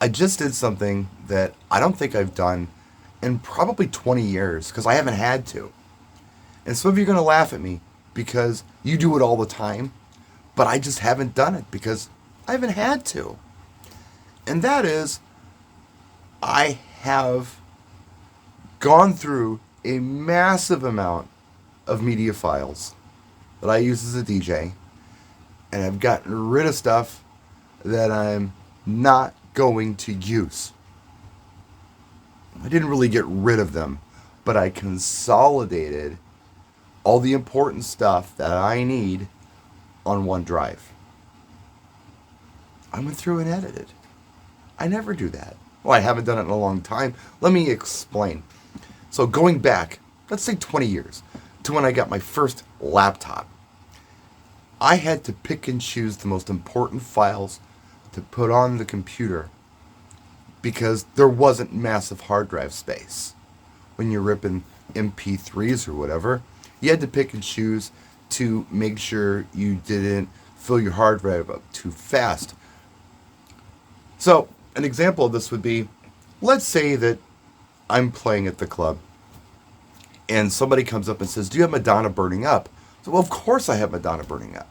I just did something that I don't think I've done in probably 20 years because I haven't had to. And some of you are going to laugh at me because you do it all the time, but I just haven't done it because I haven't had to. And that is, I have gone through a massive amount of media files that I use as a DJ, and I've gotten rid of stuff that I'm not going to use. I didn't really get rid of them, but I consolidated all the important stuff that I need on one drive. I went through and edited. I never do that. Well, I haven't done it in a long time. Let me explain. So going back, let's say 20 years, to when I got my first laptop, I had to pick and choose the most important files to put on the computer because there wasn't massive hard drive space. When you're ripping MP3s or whatever, you had to pick and choose to make sure you didn't fill your hard drive up too fast. So, an example of this would be, let's say that I'm playing at the club and somebody comes up and says, "Do you have Madonna Burning Up?" So, well, of course I have Madonna Burning Up.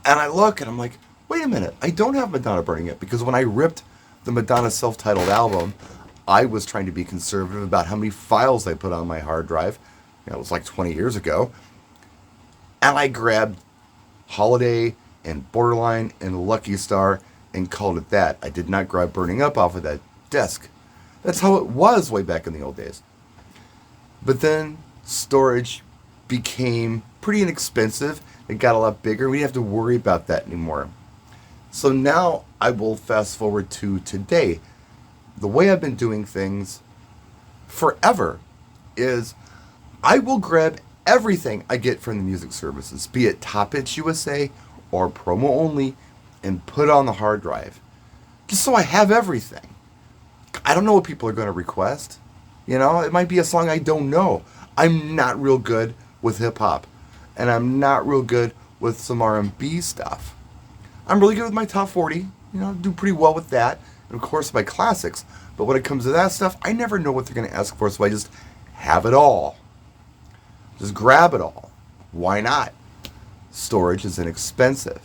And I look and I'm like, wait a minute, I don't have Madonna Burning Up because when I ripped the Madonna self-titled album, I was trying to be conservative about how many files I put on my hard drive. It was like 20 years ago. And I grabbed Holiday and Borderline and Lucky Star and called it that. I did not grab Burning Up off of that desk. That's how it was way back in the old days. But then storage became pretty inexpensive. It got a lot bigger. We didn't have to worry about that anymore. So now I will fast forward to today. The way I've been doing things forever is I will grab everything I get from the music services, be it Top Hits USA or promo only, and put it on the hard drive. Just so I have everything. I don't know what people are going to request. You know, it might be a song I don't know. I'm not real good with hip hop, and I'm not real good with some R&B stuff. I'm really good with my top 40, do pretty well with that, and of course my classics. But when it comes to that stuff, I never know what they're going to ask for, so I just have it all. Just grab it all. Why not? Storage is inexpensive,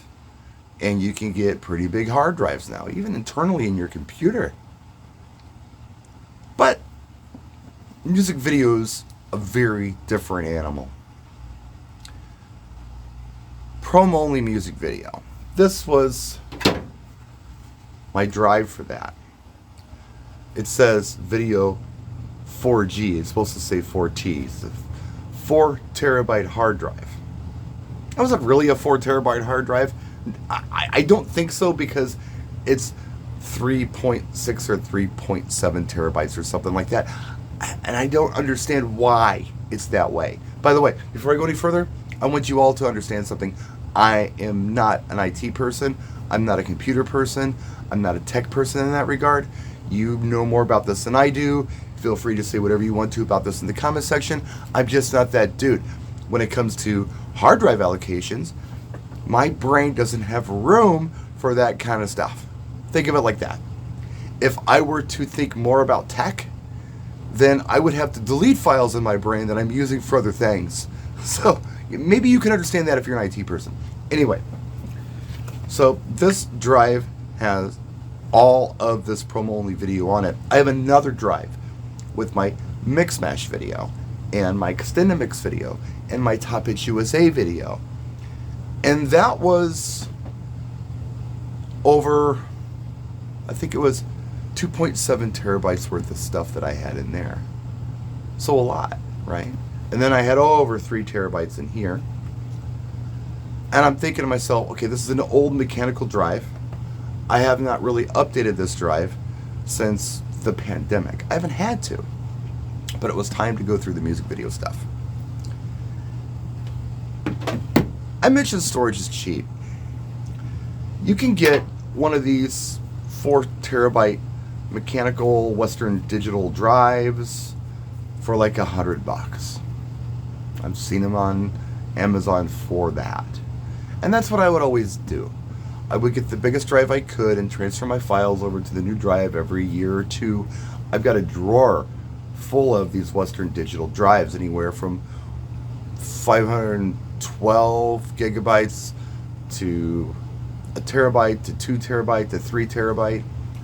and you can get pretty big hard drives now, even internally in your computer. But music video's a very different animal. Promo-only music video. This was my drive for that. It says video 4G. It's supposed to say 4T. It's a 4 terabyte hard drive. That was really a 4 terabyte hard drive. I don't think so because it's 3.6 or 3.7 terabytes or something like that. And I don't understand why it's that way. By the way, before I go any further, I want you all to understand something. I am not an IT person. I'm not a computer person. I'm not a tech person in that regard. You know more about this than I do. Feel free to say whatever you want to about this in the comment section. I'm just not that dude. When it comes to hard drive allocations, my brain doesn't have room for that kind of stuff. Think of it like that. If I were to think more about tech, then I would have to delete files in my brain that I'm using for other things. So maybe you can understand that if you're an IT person. Anyway, so this drive has all of this promo-only video on it. I have another drive with my Mix Mash video and my Extended Mix video and my Top Hits USA video. And that was over, I think it was 2.7 terabytes worth of stuff that I had in there. So a lot, right? And then I had over 3 terabytes in here. And I'm thinking to myself, okay, this is an old mechanical drive. I have not really updated this drive since the pandemic. I haven't had to. But it was time to go through the music video stuff. I mentioned storage is cheap. You can get one of these 4 terabyte mechanical Western Digital drives for like $100. I've seen them on Amazon for that. And that's what I would always do. I would get the biggest drive I could and transfer my files over to the new drive every year or two. I've got a drawer full of these Western Digital drives, anywhere from 512 gigabytes to a terabyte to 2 terabyte to 3 terabyte.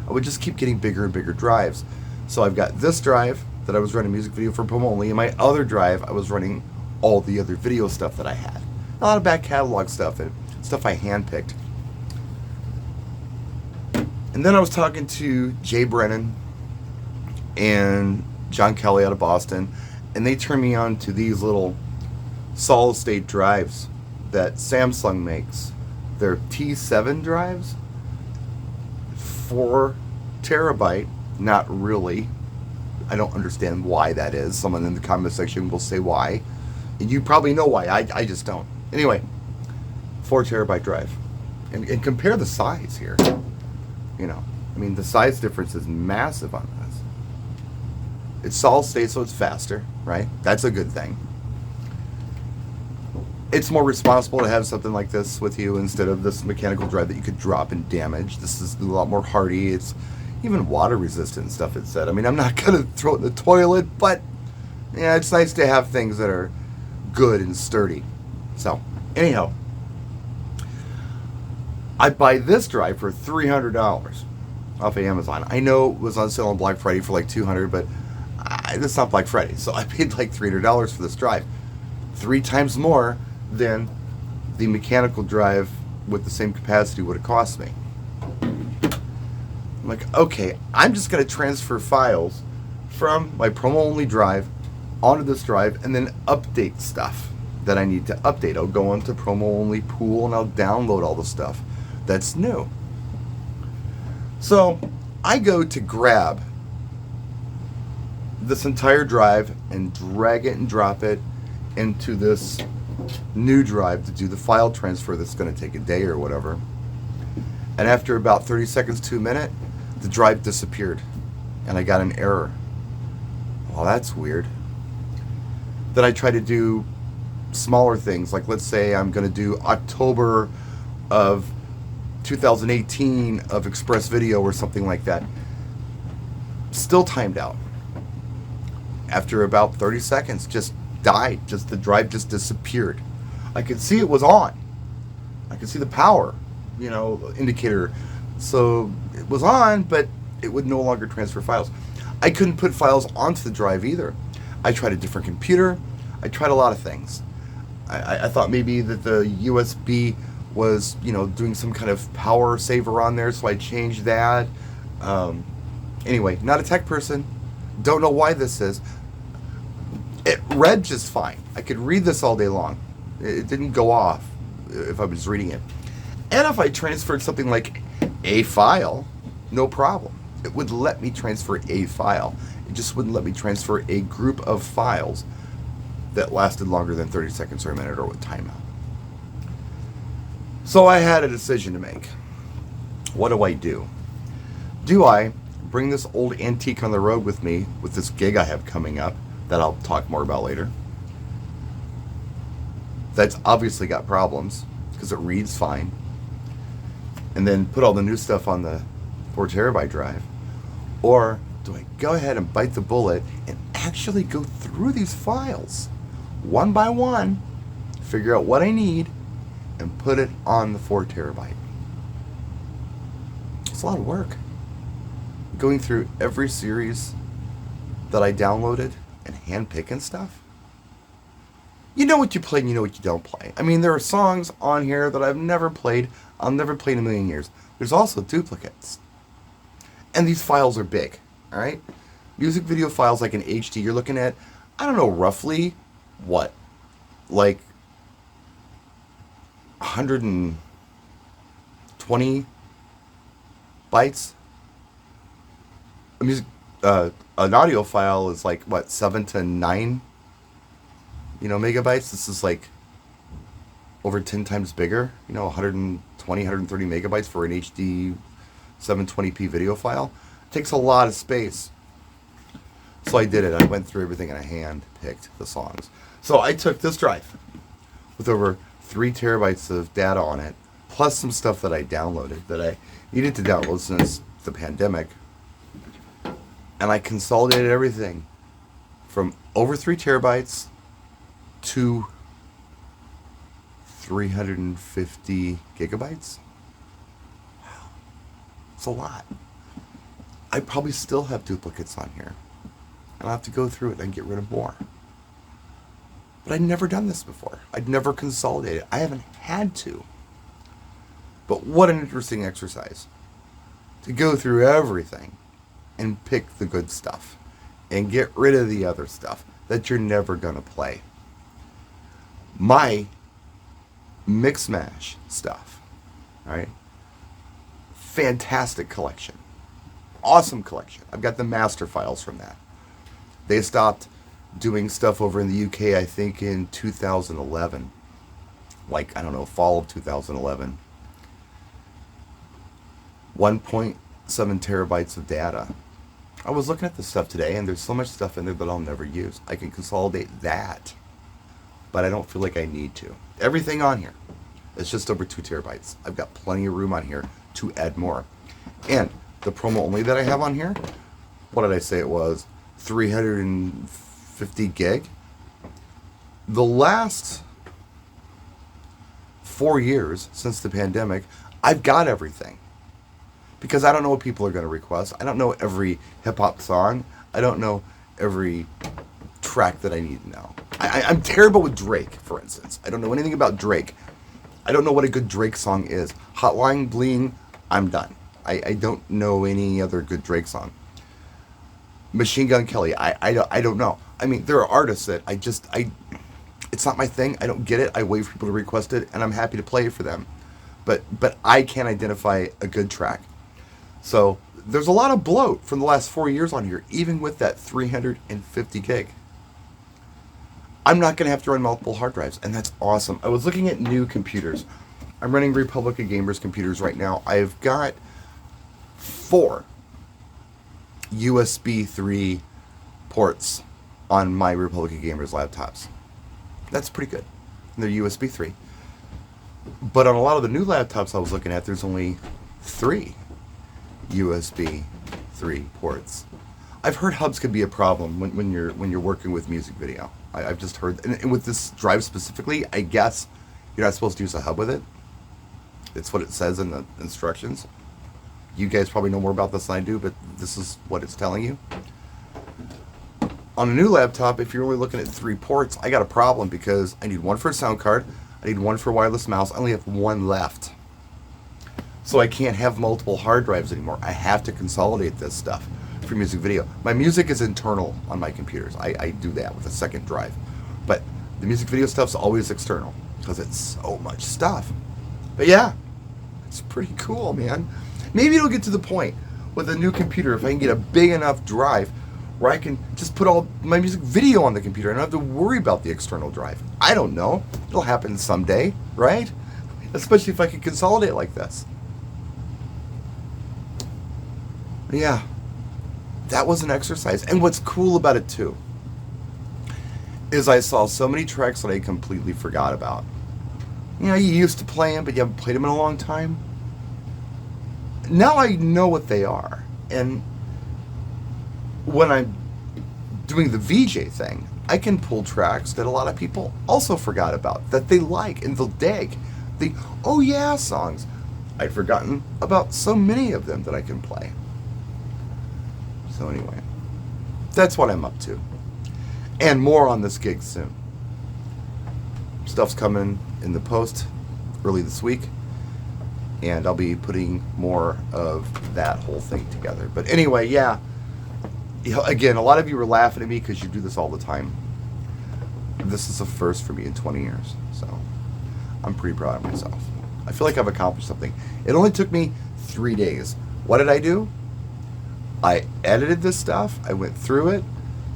I would just keep getting bigger and bigger drives. So I've got this drive that I was running music video for Promo Only, and my other drive I was running all the other video stuff that I had. A lot of back catalog stuff and stuff I handpicked. And then I was talking to Jay Brennan and John Kelly out of Boston, and they turned me on to these little solid state drives that Samsung makes. They're T7 drives, 4 terabyte. Not really. I don't understand why that is. Someone in the comment section will say why. And you probably know why. I just don't. Anyway, 4 terabyte drive. And compare the size here. You know, I mean, the size difference is massive on this. It's solid state, so it's faster, right? That's a good thing. It's more responsible to have something like this with you instead of this mechanical drive that you could drop and damage. This is a lot more hardy. It's even water resistant and stuff, it said. I mean, I'm not going to throw it in the toilet, but yeah, it's nice to have things that are good and sturdy. So, anyhow, I buy this drive for $300 off of Amazon. I know it was on sale on Black Friday for like $200, but it's not Black Friday, so I paid like $300 for this drive. 3 times more than the mechanical drive with the same capacity would have cost me. I'm like, okay, I'm just going to transfer files from my promo only drive onto this drive and then update stuff that I need to update. I'll go onto promo only pool and I'll download all the stuff that's new. So I go to grab this entire drive and drag it and drop it into this new drive to do the file transfer that's going to take a day or whatever. And after about 30 seconds to a minute, the drive disappeared and I got an error. Well, that's weird. Then I try to do smaller things, like let's say I'm going to do October of 2018 of Express Video or something like that. Still timed out. After about 30 seconds, just died. Just the drive just disappeared. I could see it was on. I could see the power, indicator. So it was on, but it would no longer transfer files. I couldn't put files onto the drive either. I tried a different computer. I tried a lot of things. I thought maybe that the USB was, doing some kind of power saver on there, so I changed that. Anyway, not a tech person. Don't know why this is. It read just fine. I could read this all day long. It didn't go off if I was reading it. And if I transferred something like a file, no problem. It would let me transfer a file. It just wouldn't let me transfer a group of files that lasted longer than 30 seconds or a minute or with timeout. So I had a decision to make. What do? Do I bring this old antique on the road with me with this gig I have coming up that I'll talk more about later? That's obviously got problems because it reads fine. And then put all the new stuff on the 4 terabyte drive? Or do I go ahead and bite the bullet and actually go through these files one by one, figure out what I need, and put it on the 4 terabyte? It's a lot of work. Going through every series that I downloaded and handpicking stuff. You know what you play and you know what you don't play. I mean, there are songs on here that I've never played. I'll never play in a million years. There's also duplicates. And these files are big, all right? Music video files like in HD, you're looking at, I don't know, roughly, what? Like 120 bytes? An audio file is like, what, 7 to 9 megabytes. This is like over 10 times bigger, 120, 130 megabytes for an HD 720p video file. It takes a lot of space. So I did it. I went through everything and I hand-picked the songs. So I took this drive with over 3 terabytes of data on it, plus some stuff that I downloaded that I needed to download since the pandemic. And I consolidated everything from over 3 terabytes to 350 gigabytes. Wow. It's a lot. I probably still have duplicates on here. And I'll have to go through it and get rid of more. But I'd never done this before. I'd never consolidated. I haven't had to. But what an interesting exercise. To go through everything and pick the good stuff. And get rid of the other stuff that you're never going to play. My mix mash stuff. Alright? Fantastic collection. Awesome collection. I've got the master files from that. They stopped doing stuff over in the UK, I think, in 2011. Like, I don't know, fall of 2011. 1.7 terabytes of data. I was looking at this stuff today, and there's so much stuff in there that I'll never use. I can consolidate that, but I don't feel like I need to. Everything on here is just over 2 terabytes. I've got plenty of room on here to add more. And the promo only that I have on here, what did I say it was? 350 gig. The last 4 years since the pandemic, I've got everything. Because I don't know what people are going to request. I don't know every hip-hop song. I don't know every track that I need to know. I'm terrible with Drake, for instance. I don't know anything about Drake. I don't know what a good Drake song is. Hotline Bling, I'm done. I don't know any other good Drake song. Machine Gun Kelly, I don't know. I mean, there are artists that it's not my thing. I don't get it. I wait for people to request it, and I'm happy to play it for them. But I can't identify a good track. So there's a lot of bloat from the last 4 years on here, even with that 350 gig. I'm not going to have to run multiple hard drives, and that's awesome. I was looking at new computers. I'm running Republic of Gamers computers right now. I've got 4 USB 3 ports on my Republic of Gamers laptops. That's pretty good. And they're USB 3. But on a lot of the new laptops I was looking at, there's only 3 USB 3 ports. I've heard hubs can be a problem when you're working with music video. I've just heard, and with this drive specifically, I guess you're not supposed to use a hub with it. It's what it says in the instructions. You guys probably know more about this than I do, but this is what it's telling you. On a new laptop, if you're only looking at 3 ports, I got a problem because I need one for a sound card, I need one for a wireless mouse, I only have one left. So I can't have multiple hard drives anymore. I have to consolidate this stuff for music video. My music is internal on my computers. I do that with a second drive. But the music video stuff's always external because it's so much stuff. But yeah, it's pretty cool, man. Maybe it'll get to the point with a new computer, if I can get a big enough drive where I can just put all my music video on the computer and I don't have to worry about the external drive. I don't know. It'll happen someday, right? Especially if I can consolidate like this. Yeah, that was an exercise. And what's cool about it too is I saw so many tracks that I completely forgot about. You know, you used to play them, but you haven't played them in a long time. Now I know what they are. And when I'm doing the VJ thing, I can pull tracks that a lot of people also forgot about, that they like and they'll dig. The oh yeah songs. I'd forgotten about so many of them that I can play. So anyway, that's what I'm up to. And more on this gig soon. Stuff's coming in the post early this week. And I'll be putting more of that whole thing together. But anyway, yeah. Again, a lot of you were laughing at me because you do this all the time. This is a first for me in 20 years. So I'm pretty proud of myself. I feel like I've accomplished something. It only took me 3 days. What did I do? I edited this stuff, I went through it,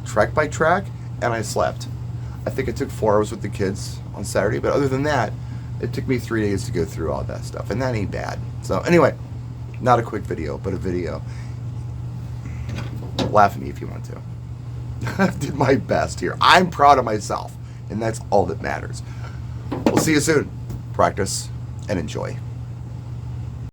track by track, and I slept. I think I took 4 hours with the kids on Saturday, but other than that, it took me 3 days to go through all that stuff, and that ain't bad. So anyway, not a quick video, but a video. Laugh at me if you want to. I did my best here. I'm proud of myself, and that's all that matters. We'll see you soon. Practice and enjoy.